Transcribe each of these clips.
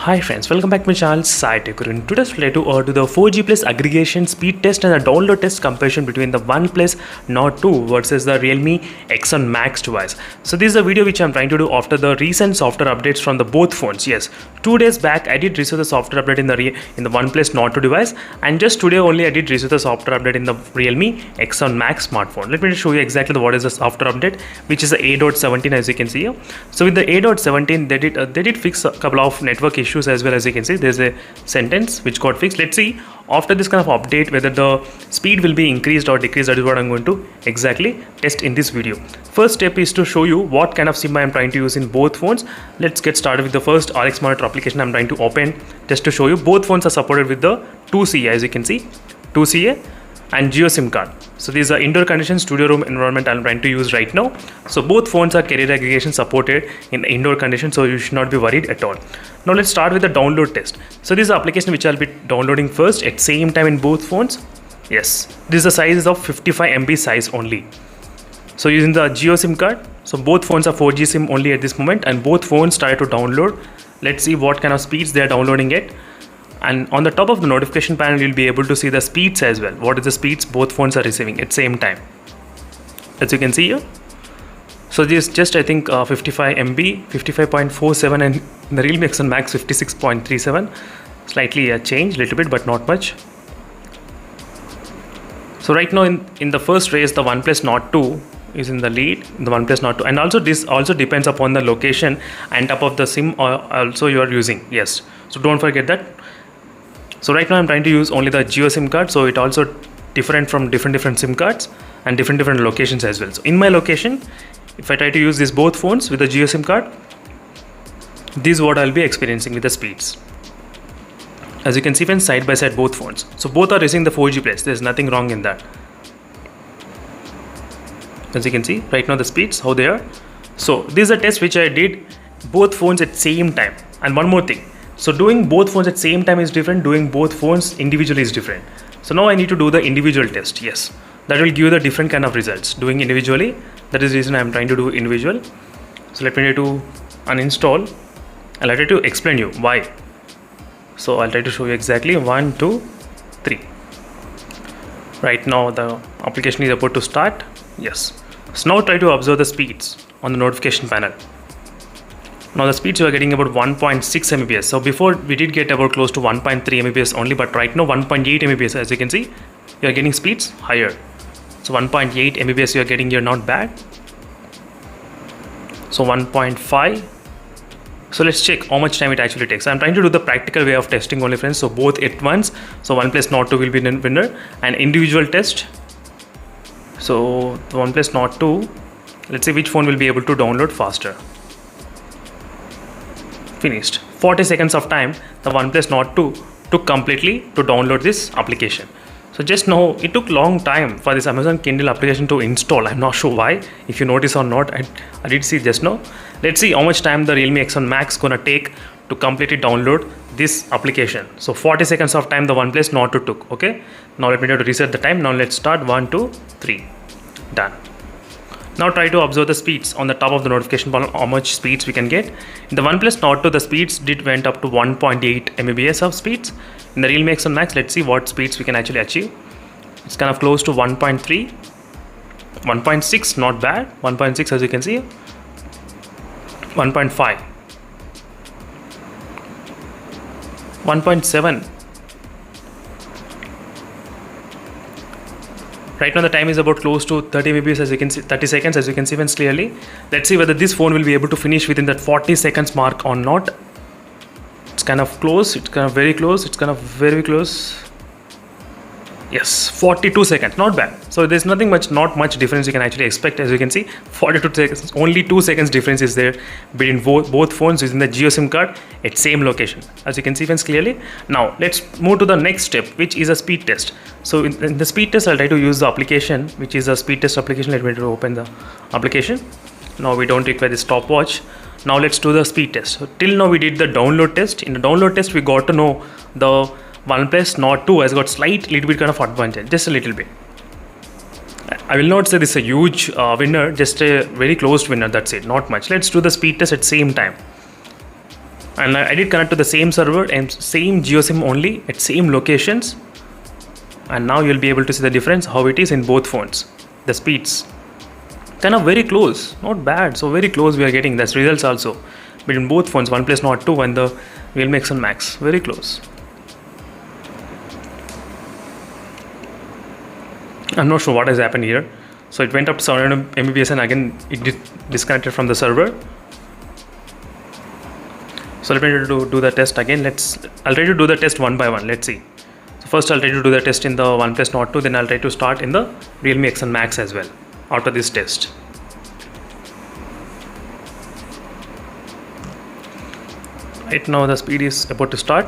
Hi friends, welcome back to my channel SciTech. Today's related to the 4G plus aggregation speed test and the download test comparison between the Oneplus Nord 2 versus the Realme X1 Max device. So this is a video which I'm trying to do after the recent software updates from the both phones. Yes, 2 days back I did receive the software update in the Oneplus Nord 2 device, and just today only I did receive the software update in the Realme X1 Max smartphone. Let me just show you exactly what is the software update, which is the A.17 as you can see here. So with the A.17 they did fix a couple of network issues as well. As you can see, there's a sentence which got fixed. Let's see after this kind of update whether the speed will be increased or decreased. That is what I'm going to exactly test in this video. First step is to show you what kind of SIM I'm trying to use in both phones. Let's get started with the first RX monitor application I'm trying to open just to show you. Both phones are supported with the 2CA, as you can see, 2CA and Geo SIM card. So these are indoor conditions, studio room environment I'm trying to use right now. So both phones are carrier aggregation supported in indoor conditions, so you should not be worried at all. Now let's start with the download test. So this is the application which I'll be downloading first at same time in both phones. Yes, this is the size of 55 MB size only. So using the Geo SIM card, so both phones are 4G SIM only at this moment, and both phones started to download. Let's see what kind of speeds they are downloading it. And on the top of the notification panel you'll be able to see the speeds as well. What is the speeds both phones are receiving at same time, as you can see here. So this is just I think 55 MB, 55.47, and the Realme X1 Max 56.37. Slightly a change little bit, but not much. So right now in the first race the OnePlus Nord 2 is in the lead, the OnePlus Nord 2, and also this also depends upon the location and type of the SIM also you are using. Yes, so don't forget that. So right now I'm trying to use only the Geo SIM card, so it also different from different SIM cards and different locations as well. So in my location, if I try to use these both phones with the Geo SIM card, this is what I'll be experiencing with the speeds. As you can see, when side by side both phones, so both are receiving the 4G plus. There's nothing wrong in that. As you can see right now the speeds how they are. So this is a test which I did both phones at same time. And one more thing, so doing both phones at same time is different, doing both phones individually is different. So now I need to do the individual test. Yes, that will give you the different kind of results doing individually. That is the reason I'm trying to do individual. So let me try to uninstall and I'll try to explain you why. So I'll try to show you exactly 1, 2, 3. Right now the application is about to start. Yes, so now try to observe the speeds on the notification panel. Now the speeds you are getting about 1.6 Mbps. So before we did get about close to 1.3 Mbps only, but right now 1.8 Mbps. As you can see, you are getting speeds higher. So 1.8 Mbps you are getting here, not bad. So 1.5. So let's check how much time it actually takes. I'm trying to do the practical way of testing only, friends. So both at once. So OnePlus Nord 2 will be the winner, and individual test. So the OnePlus Nord 2, let's see which phone will be able to download faster. Finished. 40 seconds of time the OnePlus Nord 2 took completely to download this application. So just now it took long time for this Amazon Kindle application to install. I'm not sure why, if you notice or not. I did see just now. Let's see how much time the Realme X1 Max gonna take to completely download this application. So 40 seconds of time the OnePlus Nord 2 took. Okay, now let me try to reset the time. Now let's start. 1, 2, 3. Done. Now try to observe the speeds on the top of the notification panel, how much speeds we can get. In the OnePlus Nord 2 the speeds did went up to 1.8 Mbps of speeds. In the Realme X1 Max, let's see what speeds we can actually achieve. It's kind of close to 1.3, 1.6, not bad. 1.6 as you can see, 1.5, 1.7. Right now the time is about close to 30 Mbps, as you can see, 30 seconds as you can see once clearly. Let's see whether this phone will be able to finish within that 40 seconds mark or not. It's kind of close, it's kind of very close, it's kind of very close. Yes, 42 seconds, not bad. So there's not much difference you can actually expect. As you can see, 42 seconds, only 2 seconds difference is there between both phones using the Geo SIM card at same location, as you can see once clearly. Now let's move to the next step, which is a speed test. So in the speed test I'll try to use the application, which is a speed test application. Let me try to open the application. Now we don't require the stopwatch. Now let's do the speed test. So till now we did the download test. In the download test we got to know the OnePlus Nord 2 has got little bit kind of advantage, just a little bit. I will not say this is a huge winner, just a very close winner, that's it, not much. Let's do the speed test at same time. and I did connect to the same server and same GeoSIM only at same locations, and now you'll be able to see the difference how it is in both phones. The speeds kind of very close, not bad, so very close we are getting. That's results also between both phones, OnePlus Nord 2 and the Realme X1 Max, very close. I'm not sure what has happened here. So it went up to 700 Mbps and again it disconnected from the server. So let me do the test again. I'll try to do the test one by one. Let's see. So first I'll try to do the test in the OnePlus Nord 2, then I'll try to start in the Realme X1 Max as well after this test. Right now the speed is about to start.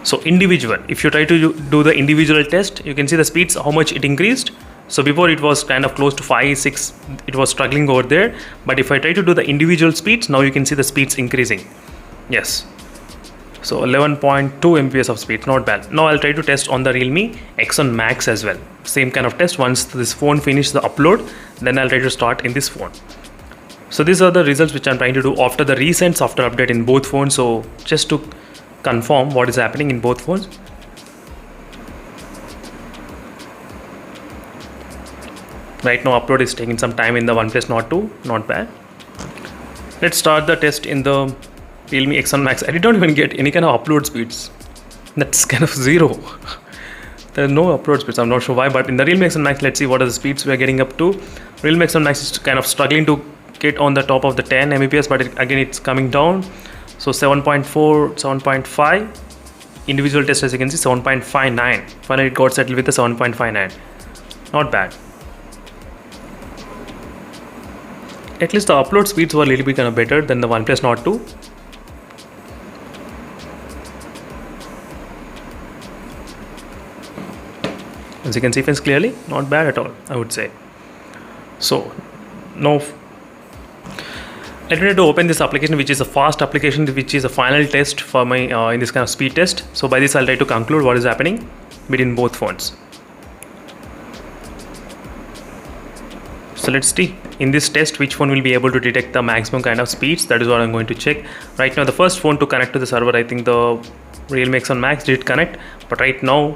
So individual, if you try to do the individual test, you can see the speeds, how much it increased. So before it was kind of close to 5, 6, it was struggling over there. But if I try to do the individual speeds, now you can see the speeds increasing. Yes. So 11.2 Mbps of speed, not bad. Now I'll try to test on the Realme X1 Max as well. Same kind of test. Once this phone finishes the upload, then I'll try to start in this phone. So these are the results which I'm trying to do after the recent software update in both phones. So just to confirm what is happening in both phones. Right now upload is taking some time in the OnePlus Nord 2, not bad. Let's start the test in the Realme X1 Max. I did not even get any kind of upload speeds. That's kind of zero. There are no upload speeds, I'm not sure why, but in the Realme X1 Max, let's see what are the speeds we are getting up to. Realme X1 Max is kind of struggling to get on the top of the 10 Mbps, but again it's coming down. So 7.4, 7.5. Individual test, as you can see, 7.59. Finally it got settled with the 7.59. Not bad. At least the upload speeds were a little bit kind of better than the OnePlus Nord 2. As you can see friends clearly, not bad at all, I would say. So now let me try to open this application, which is a fast application, which is a final test for my in this kind of speed test. So by this I'll try to conclude what is happening between both phones. So let's see in this test which phone will be able to detect the maximum kind of speeds. That is what I'm going to check. Right now the first phone to connect to the server, I think the Realme X1 Max did connect, but right now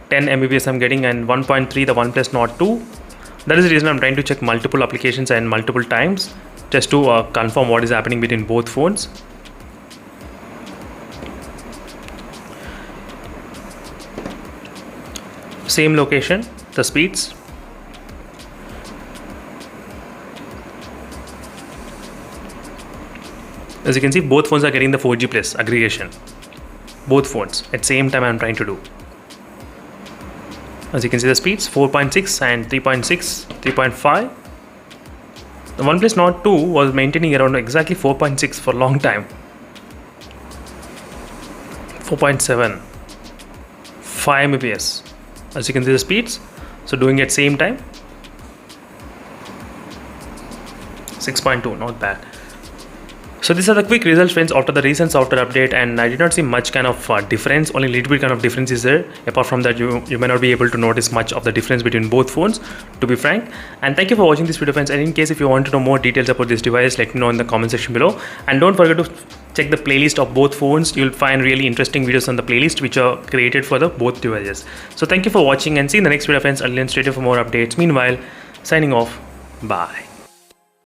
10 Mbps I'm getting and 1.3 the OnePlus Nord 2. That is the reason I'm trying to check multiple applications and multiple times just to confirm what is happening between both phones. Same location, the speeds. As you can see, both phones are getting the 4G plus aggregation. Both phones at same time I'm trying to do. As you can see the speeds 4.6 and 3.6, 3.5. The OnePlus Nord 2 was maintaining around exactly 4.6 for a long time. 4.7, 5 Mbps. As you can see the speeds, so doing at same time. 6.2, not bad. So these are the quick results friends after the recent software update, and I did not see much kind of difference, only a little bit kind of difference is there. Apart from that, you may not be able to notice much of the difference between both phones, to be frank. And thank you for watching this video friends, and in case if you want to know more details about this device, let me know in the comment section below. And don't forget to check the playlist of both phones. You'll find really interesting videos on the playlist which are created for the both devices. So thank you for watching and see you in the next video friends. I'll then stay tuned for more updates. Meanwhile, signing off. Bye.